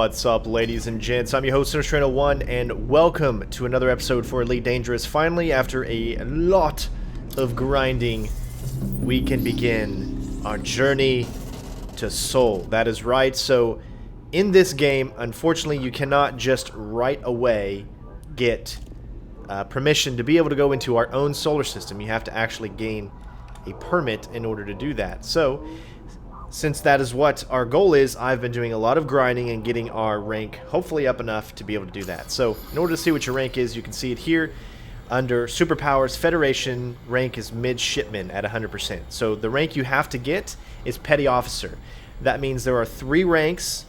What's up, ladies and gents? I'm your host, CenterStrain01, and welcome to another episode for Elite Dangerous. Finally, after a lot of grinding, we can begin our journey to Soul. That is right. So, in this game, unfortunately, you cannot just right away get permission to be able to go into our own solar system. You have to actually gain a permit in order to do that. So, since that is what our goal is, I've been doing a lot of grinding and getting our rank hopefully up enough to be able to do that. So, in order to see what your rank is, you can see it here. Under Superpowers, Federation, rank is Midshipman at 100%. So, the rank you have to get is Petty Officer. That means there are 3 ranks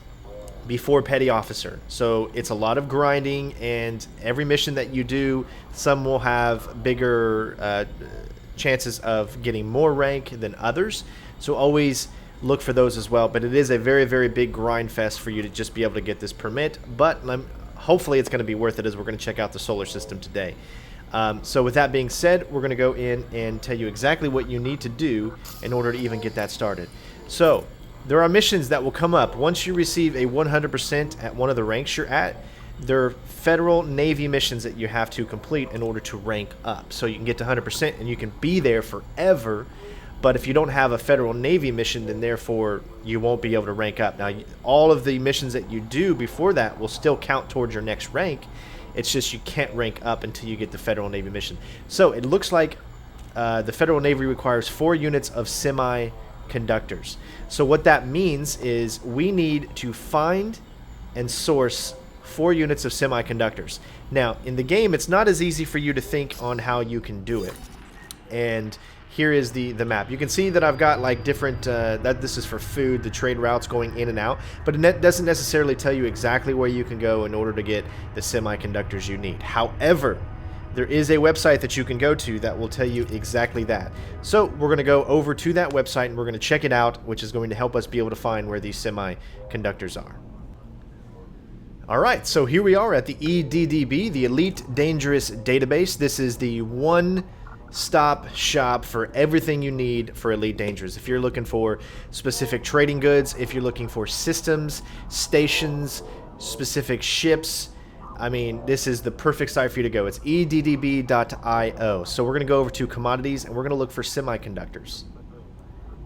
before Petty Officer. So, it's a lot of grinding, and every mission that you do, some will have bigger chances of getting more rank than others. So, always look for those as well, but it is a very, very big grind fest for you to just be able to get this permit, but hopefully it's going to be worth it as we're going to check out the solar system today. So with that being said, we're going to go in and tell you exactly what you need to do in order to even get that started. So there are missions that will come up once you receive a 100% at one of the ranks you're at. There are federal Navy missions that you have to complete in order to rank up, so you can get to 100% and you can be there forever. But if you don't have a federal Navy mission, then therefore you won't be able to rank up. Now, all of the missions that you do before that will still count towards your next rank. It's just you can't rank up until you get the federal Navy mission. So it looks like the federal Navy requires 4 units of semiconductors. So what that means is we need to find and source 4 units of semiconductors. Now, in the game, it's not as easy for you to think on how you can do it. And here is the map. You can see that I've got like different, that this is for food, the trade routes going in and out, but it doesn't necessarily tell you exactly where you can go in order to get the semiconductors you need. However, there is a website that you can go to that will tell you exactly that. So we're going to go over to that website and we're going to check it out, which is going to help us be able to find where these semiconductors are. Alright, so here we are at the EDDB, the Elite Dangerous Database. This is the one-stop shop for everything you need for Elite Dangerous. If you're looking for specific trading goods, if you're looking for systems, stations, specific ships, I mean, this is the perfect site for you to go. It's eddb.io. So we're going to go over to commodities and we're going to look for semiconductors.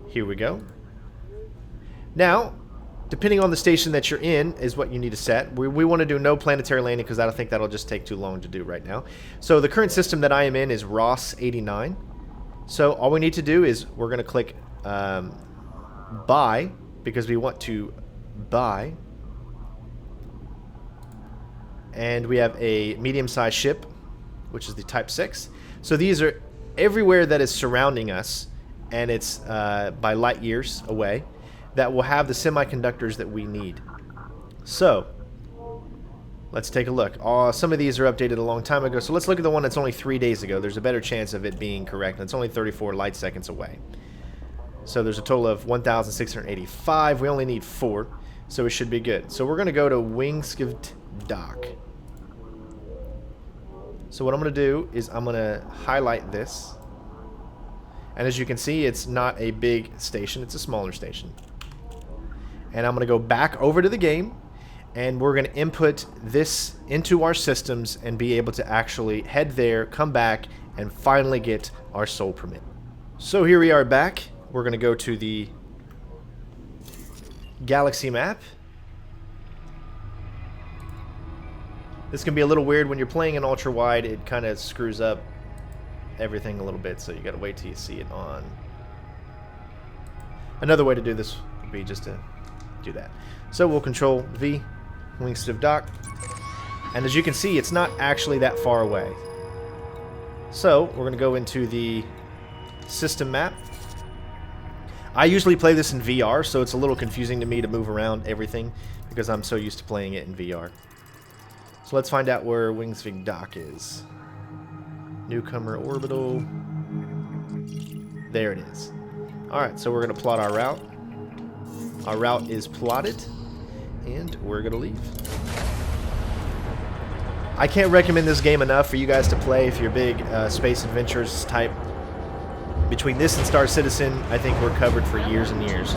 Here we go. Now, depending on the station that you're in is what you need to set. We want to do no planetary landing because I don't think that'll just take too long to do right now. So the current system that I am in is Ross 89. So all we need to do is we're going to click buy because we want to buy. And we have a medium-sized ship, which is the Type 6. So these are everywhere that is surrounding us, and it's by light years away, that will have the semiconductors that we need. So let's take a look. Some of these are updated a long time ago, so let's look at the one that's only 3 days ago. There's a better chance of it being correct, and it's only 34 light seconds away. So there's a total of 1,685. We only need 4, so it should be good. So we're going to go to Wingsgivd Dock. So what I'm going to do is I'm going to highlight this, and as you can see, it's not a big station, it's a smaller station. And I'm going to go back over to the game, and we're going to input this into our systems and be able to actually head there, come back, and finally get our soul permit. So here we are back. We're going to go to the galaxy map. This can be a little weird when you're playing in ultra wide. It kind of screws up everything a little bit, so you got to wait till you see it on. Another way to do this would be just to do that. So we'll control V, Wingsgivd Dock, and as you can see, it's not actually that far away. So we're going to go into the system map. I usually play this in VR, so it's a little confusing to me to move around everything because I'm so used to playing it in VR. So let's find out where Wingsgivd Dock is. Newcomer orbital. There it is. Alright, so we're going to plot our route. Our route is plotted, and we're going to leave. I can't recommend this game enough for you guys to play if you're big space adventures type. Between this and Star Citizen, I think we're covered for years and years.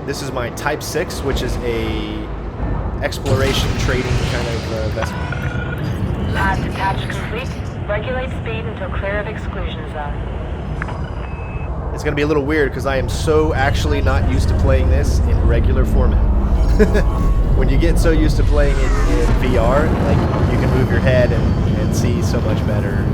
This is my Type 6, which is a exploration trading kind of vessel. Pad detach complete. Regulate speed until clear of exclusion zone. It's going to be a little weird because I am so actually not used to playing this in regular format. When you get so used to playing it in VR, like, you can move your head and see so much better.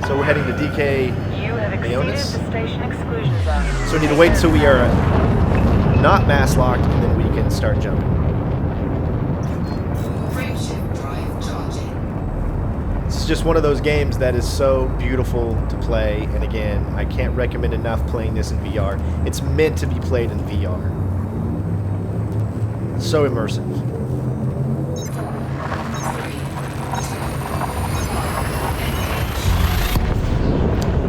So we're heading to DK You have exceeded Liaisons. the station exclusion zone. So we need to wait until we are not mass locked, and then we can start jumping. This is just one of those games that is so beautiful to play, and again, I can't recommend enough playing this in VR. It's meant to be played in VR. So immersive.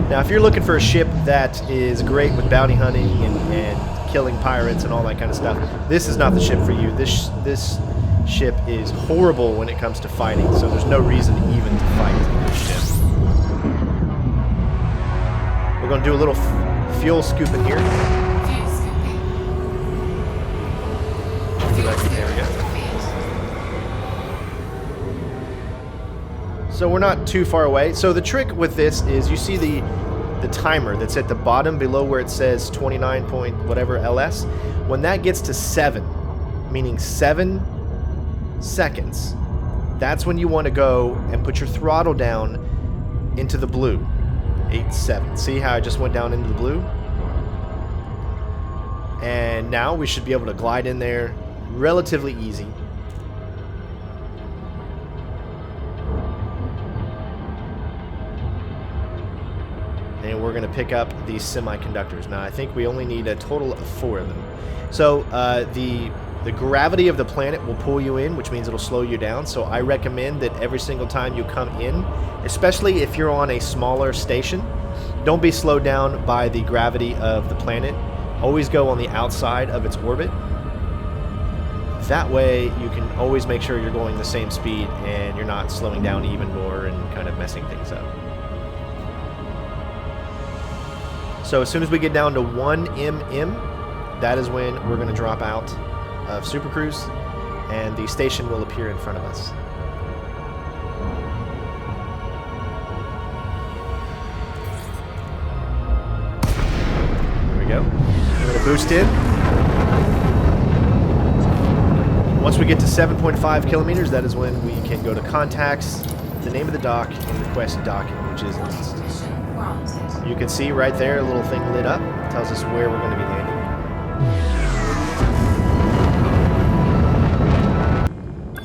Now, if you're looking for a ship that is great with bounty hunting and killing pirates and all that kind of stuff, this is not the ship for you. This ship is horrible when it comes to fighting, so there's no reason even to fight this ship. We're going to do a little fuel scooping here. There we go. So we're not too far away. So the trick with this is you see the timer that's at the bottom below where it says 29 point whatever LS. When that gets to 7, meaning 7 seconds, that's when you want to go and put your throttle down into the blue. 8-7. See how I just went down into the blue? And now we should be able to glide in there relatively easy. And we're going to pick up these semiconductors. Now, I think we only need a total of 4 of them. So, the gravity of the planet will pull you in, which means it'll slow you down. So I recommend that every single time you come in, especially if you're on a smaller station, don't be slowed down by the gravity of the planet. Always go on the outside of its orbit. That way you can always make sure you're going the same speed and you're not slowing down even more and kind of messing things up. So as soon as we get down to 1 mm, that is when we're going to drop out of Super Cruise, and the station will appear in front of us. There we go. We're going to boost in. Once we get to 7.5 kilometers, that is when we can go to contacts, the name of the dock, and request docking, which is east. You can see right there a little thing lit up. It tells us where we're going to be landing.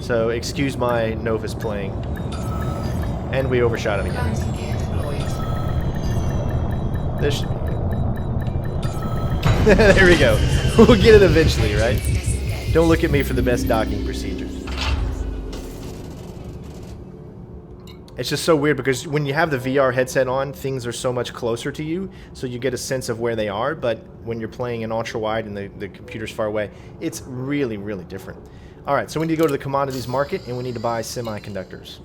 So excuse my Novus playing. And we overshot it again. This should be good. There we go. We'll get it eventually, right? Don't look at me for the best docking procedures. It's just so weird because when you have the VR headset on, things are so much closer to you, so you get a sense of where they are, but when you're playing in ultra-wide and the computer's far away, it's really, really different. Alright, so we need to go to the commodities market, and we need to buy semiconductors.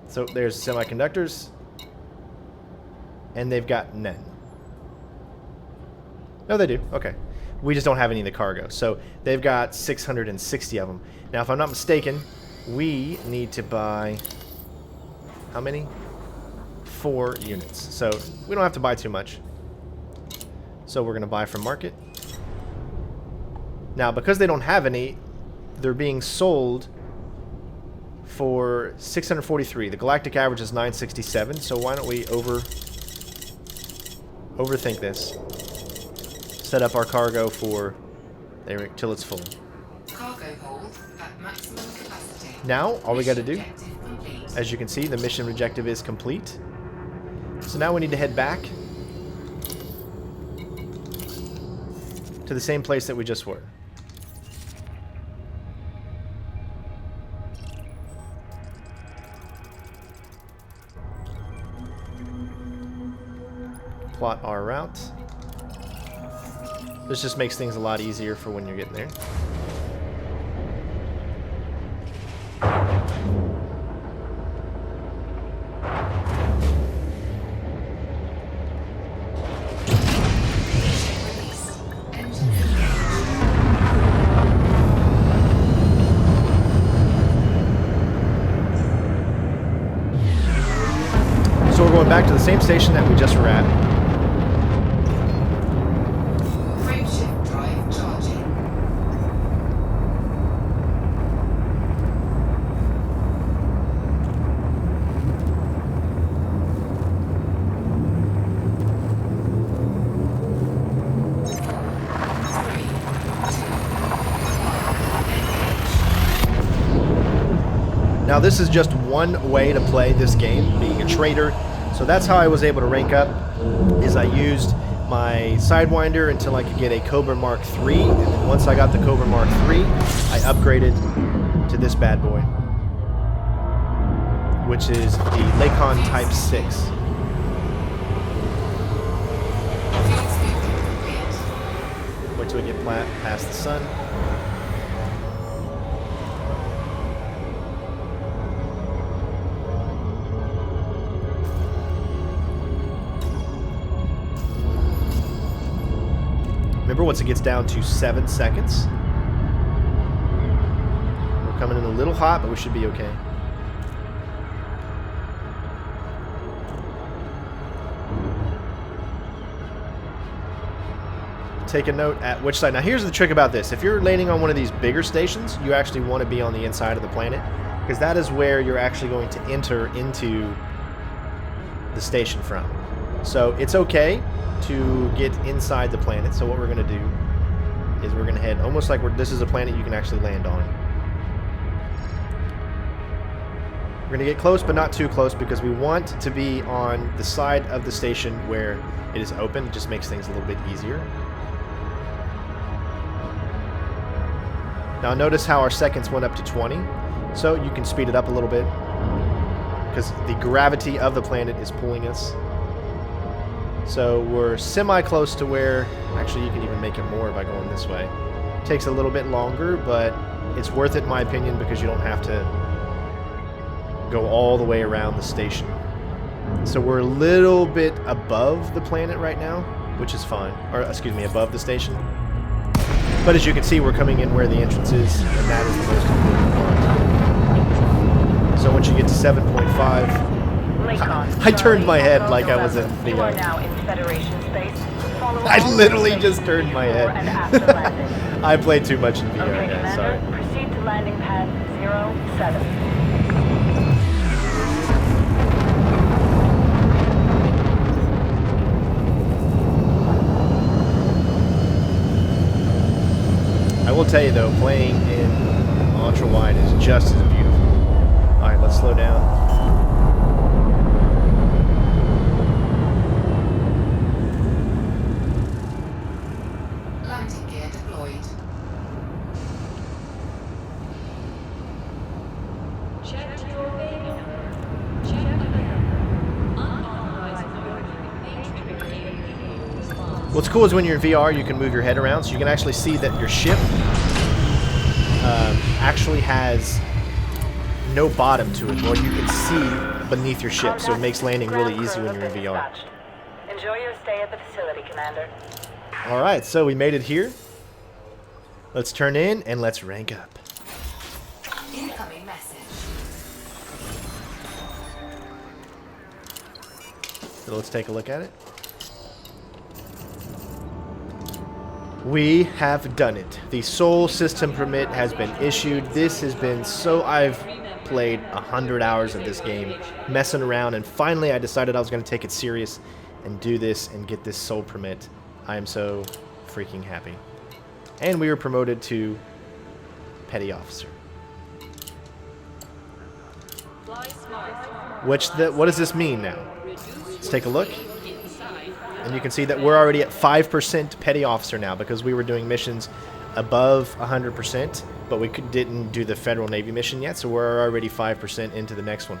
So there's semiconductors, and they've got none. No, they do. Okay. We just don't have any in the cargo. So they've got 660 of them. Now, if I'm not mistaken, we need to buy how many? 4 units. So we don't have to buy too much. So we're going to buy from market. Now, because they don't have any, they're being sold for 643. The galactic average is 967. So why don't we overthink this? Set up our cargo for there till it's full. Cargo hold at maximum capacity. Now, all we got to do, Complete. as you can see, the mission objective is complete. So now we need to head back to the same place that we just were. Plot our route. This just makes things a lot easier for when you're getting there. back to the same station that we just were at. Frameshift drive charging. Now this is just one way to play this game, being a trader. So that's how I was able to rank up, is I used my Sidewinder until I could get a Cobra Mark III, and then once I got the Cobra Mark III, I upgraded to this bad boy, which is the Lakon Type 6. Wait till we get past the sun. Remember, once it gets down to 7 seconds, we're coming in a little hot, but we should be okay. Take a note at which side. Now, here's the trick about this. If you're landing on one of these bigger stations, you actually want to be on the inside of the planet, because that is where you're actually going to enter into the station from. So it's okay to get inside the planet. So what we're going to do is we're going to head almost like this is a planet you can actually land on. We're going to get close, but not too close, because we want to be on the side of the station where it is open. It just makes things a little bit easier. Now notice how our seconds went up to 20. So you can speed it up a little bit, because the gravity of the planet is pulling us. So we're semi-close to where, actually you can even make it more by going this way. It takes a little bit longer, but it's worth it in my opinion, because you don't have to go all the way around the station. So we're a little bit above the planet right now, which is fine. Or, excuse me, above the station. But as you can see, we're coming in where the entrance is, and that is the most important part. So once you get to 7.5... I turned my head like I was in the... I literally just turned my head. I played too much in VR, Okay, guys, Commander, sorry. proceed to landing pad 07. I will tell you though, playing in ultra wide is just as beautiful. Alright, let's slow down. Landing gear deployed. Check your baby number. Check the number. Unauthorized movement. What's cool is when you're in VR, you can move your head around, so you can actually see that your ship actually has no bottom to it. Well, you can see beneath your ship, so it makes landing really easy when you're in VR. Enjoy your stay at the facility, Commander. Alright, so we made it here. Let's turn in and let's rank up. Incoming message. So let's take a look at it. We have done it. The Sol system permit has been issued. This has been so... I've played 100 hours of this game, messing around, and finally I decided I was going to take it serious and do this and get this Sol permit. I am so freaking happy. And we were promoted to Petty Officer. What does this mean now? Let's take a look. And you can see that we're already at 5% Petty Officer now, because we were doing missions above 100%, but we didn't do the Federal Navy mission yet, so we're already 5% into the next one.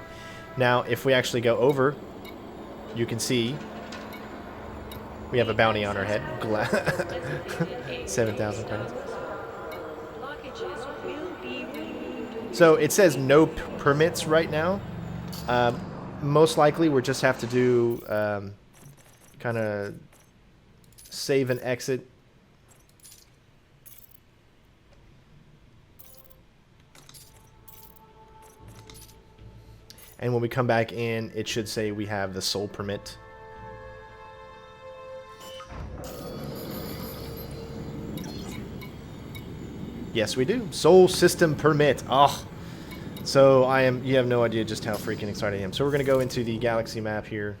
Now, if we actually go over, you can see we have a bounty on our head. 7,000 credits. So it says no permits right now. Most likely we'll just have to do kind of save and exit. And when we come back in, it should say we have the Sol permit. Yes, we do. Sol system permit. Oh. So you have no idea just how freaking excited I am. So we're going to go into the galaxy map here.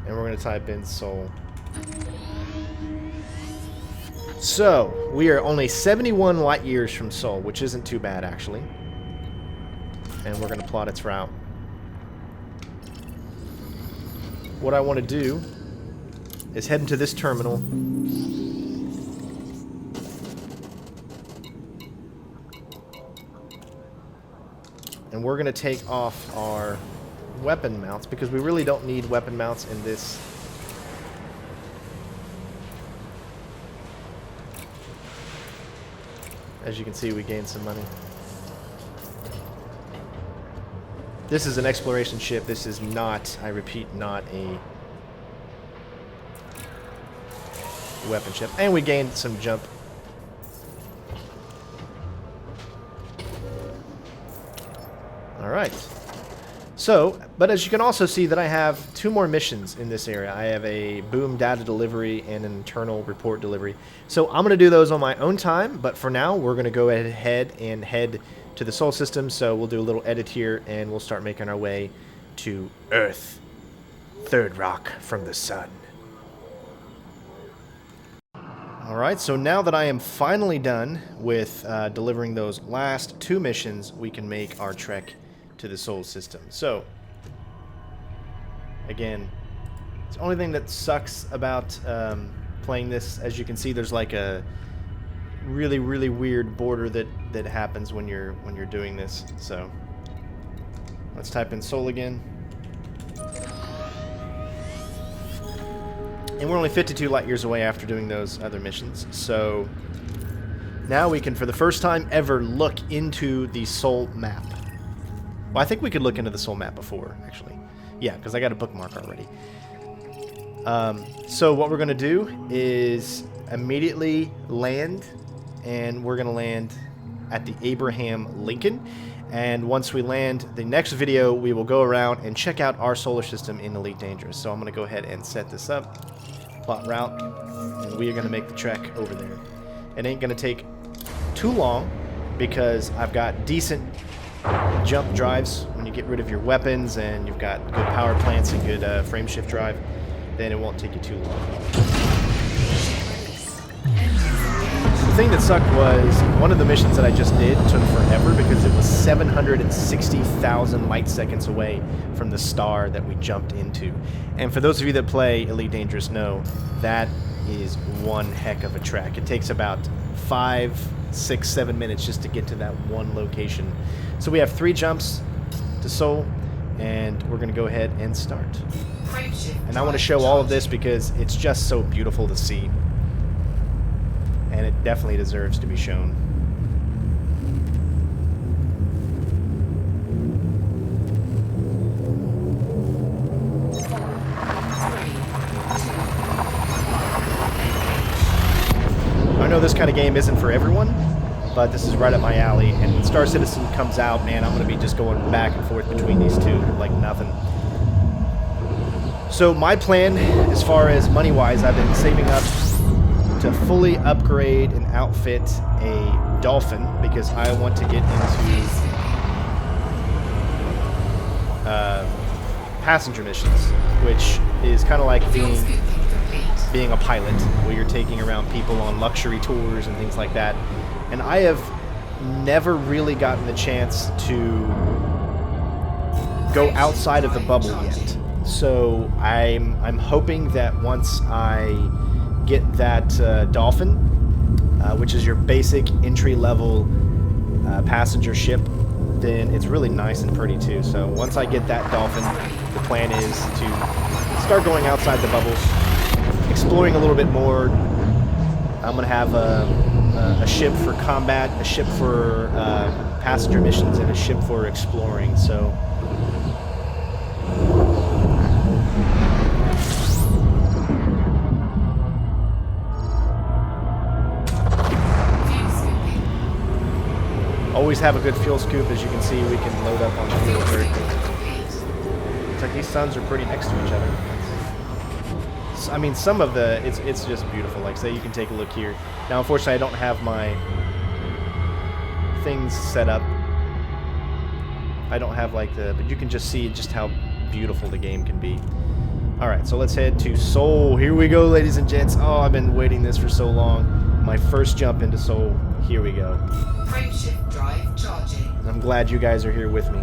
And we're going to type in Sol. So, we are only 71 light years from Sol, which isn't too bad, actually. And we're going to plot its route. What I want to do is head into this terminal. And we're going to take off our weapon mounts, because we really don't need weapon mounts in this. As you can see, we gained some money. This is an exploration ship. This is not, I repeat, not a weapon ship. And we gained some jump. Alright. So, but as you can also see that I have 2 more missions in this area. I have a boom data delivery and an internal report delivery. So I'm going to do those on my own time, but for now we're going to go ahead and head to the Sol system. So we'll do a little edit here and we'll start making our way to Earth. Third rock from the sun. Alright, so now that I am finally done with delivering those last 2 missions, we can make our trek to the Sol system. So, again, the only thing that sucks about playing this, as you can see, there's like a really weird border that happens when you're doing this. So, let's type in Sol again. And we're only 52 light years away after doing those other missions. So, now we can, for the first time ever, look into the Sol map. Well, I think we could look into the Sol map before, actually. Yeah, because I got a bookmark already. So what we're going to do is immediately land, and we're going to land at the Abraham Lincoln. And once we land, the next video, we will go around and check out our solar system in Elite Dangerous. So I'm going to go ahead and set this up, plot route, and we are going to make the trek over there. It ain't going to take too long because I've got decent jump drives. When you get rid of your weapons and you've got good power plants and good frame shift drive, then it won't take you too long. The thing that sucked was one of the missions that I just did took forever because it was 760,000 light seconds away from the star that we jumped into. And for those of you that play Elite Dangerous know, that is one heck of a trek. It takes about 5, 6, 7 minutes just to get to that one location. So we have 3 jumps to Sol, and we're going to go ahead and start. And I want to show all of this because it's just so beautiful to see. And it definitely deserves to be shown. I know this kind of game isn't for everyone, but this is right up my alley. And when Star Citizen comes out, man, I'm going to be just going back and forth between these two like nothing. So my plan, as far as money-wise, I've been saving up to fully upgrade and outfit a Dolphin because I want to get into passenger missions, which is kind of like being a pilot, where you're taking around people on luxury tours and things like that. And I have never really gotten the chance to go outside of the bubble yet. So I'm hoping that once I get that Dolphin, which is your basic entry-level passenger ship, then it's really nice and pretty too. So once I get that Dolphin, the plan is to start going outside the bubble, exploring a little bit more. I'm going to have a ship for combat, a ship for passenger missions, and a ship for exploring. So always have a good fuel scoop. As you can see, we can load up on the fuel very quickly. Looks like these suns are pretty next to each other. I mean, some of the it's just beautiful. Like, say you can take a look here. Now, unfortunately, I don't have my things set up. I don't have like but you can just see just how beautiful the game can be. All right, so let's head to Seoul. Here we go, ladies and gents. Oh, I've been waiting this for so long. My first jump into Seoul. Here we go. Frameshift drive charging. I'm glad you guys are here with me.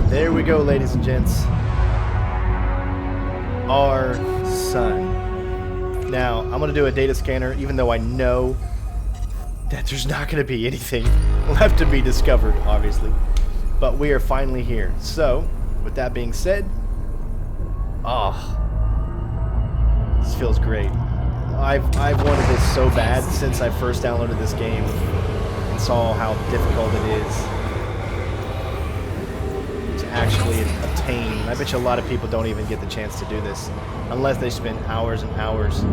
There we go, ladies and gents. Our sun. Now, I'm going to do a data scanner, even though I know that there's not going to be anything left to be discovered, obviously. But we are finally here. So, with that being said, this feels great. I've wanted this so bad since I first downloaded this game and saw how difficult it is actually obtain. I bet you a lot of people don't even get the chance to do this unless they spend hours and hours.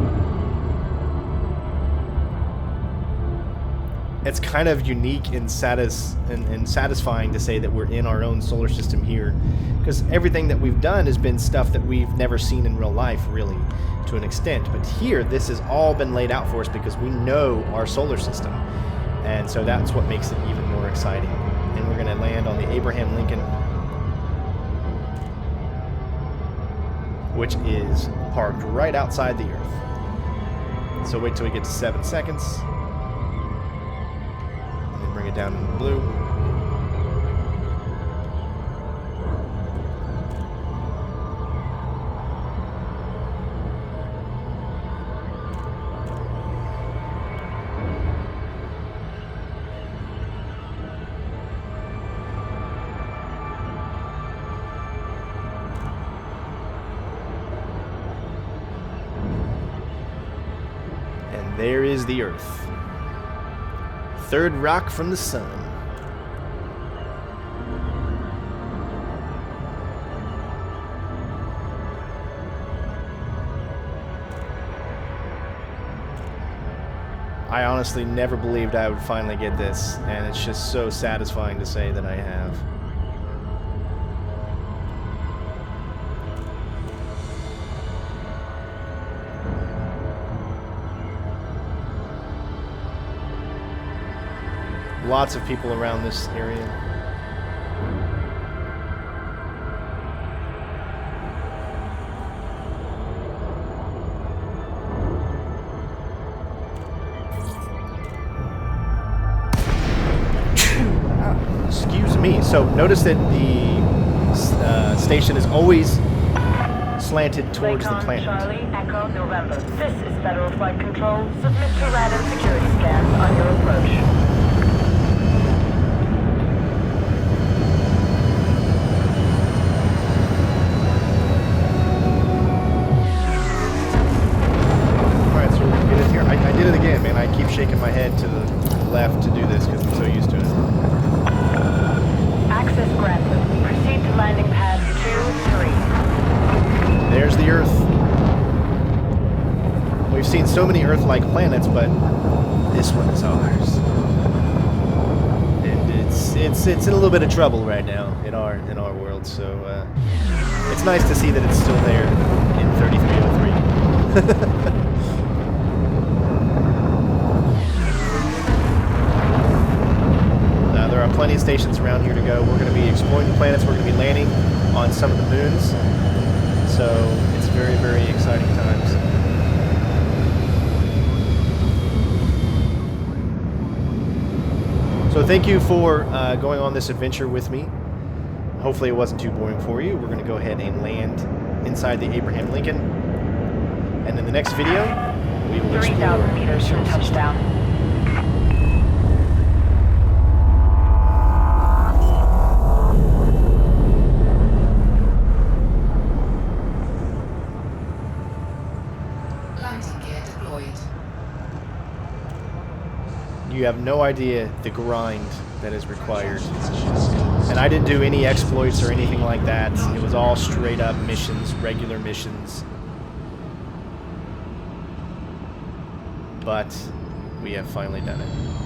It's kind of unique and satisfying to say that we're in our own solar system here, because everything that we've done has been stuff that we've never seen in real life, really, to an extent. But here, this has all been laid out for us because we know our solar system, and so that's what makes it even more exciting. And we're going to land on the Abraham Lincoln, which is parked right outside the Earth. So wait till we get to 7 seconds. And then bring it down in the blue. There is the Earth. Third rock from the sun. I honestly never believed I would finally get this, and it's just so satisfying to say that I have. Lots of people around this area. Excuse me. So notice that the station is always slanted towards the planet. Charlie, Echo, November. This is Federal Flight Control. Submit to random security scans on your approach. I did it again, man. I keep shaking my head to the left to do this because I'm so used to it. Access granted. Proceed to landing pad 2-3. There's the Earth. We've seen so many Earth-like planets, but this one is ours. And it's in a little bit of trouble right now in our world. So it's nice to see that it's still there in 3303. There are plenty of stations around here to go. We're going to be exploring the planets. We're going to be landing on some of the moons. So it's very, very exciting times. So thank you for going on this adventure with me. Hopefully it wasn't too boring for you. We're going to go ahead and land inside the Abraham Lincoln. And in the next video, we will explore 3,000 meters from touchdown. You have no idea the grind that is required. And I didn't do any exploits or anything like that. It was all straight up missions, regular missions. But we have finally done it.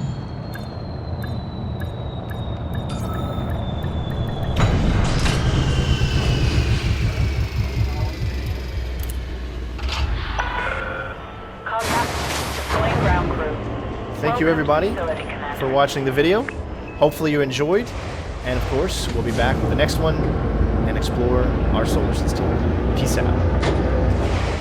Thank you everybody for watching the video. Hopefully you enjoyed. And of course, we'll be back with the next one and explore our solar system. Peace out.